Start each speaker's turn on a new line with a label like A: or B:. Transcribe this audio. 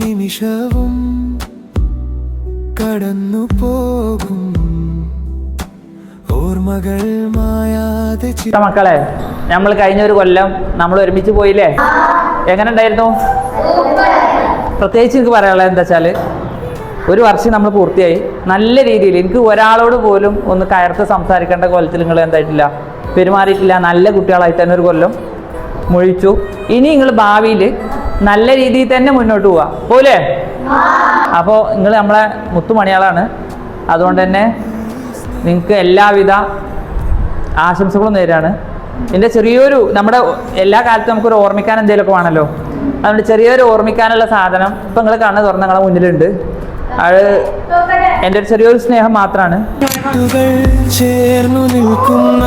A: നിമിഷവും കടന്നു പോകും ഓർമ്മകൾ മായാതെ.
B: മക്കളെ, നമ്മൾ കഴിഞ്ഞ ഒരു കൊല്ലം നമ്മൾ ഒരുമിച്ച് പോയില്ലേ? എങ്ങനെ ഉണ്ടായിരുന്നു? പ്രത്യേകിച്ച് എനിക്ക് പറയാനുള്ളത് എന്താ വെച്ചാൽ, ഒരു വർഷം നമ്മൾ പൂർത്തിയായി നല്ല രീതിയിൽ. എനിക്ക് ഒരാളോട് പോലും ഒന്ന് കയർത്ത് സംസാരിക്കേണ്ട കൊല്ലത്തിൽ നിങ്ങൾ എന്തായിട്ടില്ല, പെരുമാറിയിട്ടില്ല. നല്ല കുട്ടികളായിട്ട് തന്നെ ഒരു കൊല്ലം മുഴിച്ചു. ഇനി നിങ്ങൾ ഭാവിയിൽ നല്ല രീതിയിൽ തന്നെ മുന്നോട്ട് പോവാ പോലെ. അപ്പോൾ നിങ്ങൾ നമ്മളെ മുത്തുമണികളാണ്. അതുകൊണ്ട് തന്നെ നിങ്ങൾക്ക് എല്ലാവിധ ആശംസകളും നേരാണ്. എൻ്റെ ചെറിയൊരു, നമ്മുടെ എല്ലാ കാലത്തും നമുക്കൊരു ഓർമ്മിക്കാൻ എന്തെങ്കിലുമൊക്കെ വേണമല്ലോ. അതുകൊണ്ട് ചെറിയൊരു ഓർമ്മിക്കാനുള്ള സാധനം ഇപ്പം നിങ്ങൾ കണ്ണ് തുറന്ന് നിങ്ങളെ മുന്നിലുണ്ട്. അത് എൻ്റെ ഒരു ചെറിയൊരു സ്നേഹം മാത്രമാണ്.
A: ചേർന്നു നിൽക്കുന്ന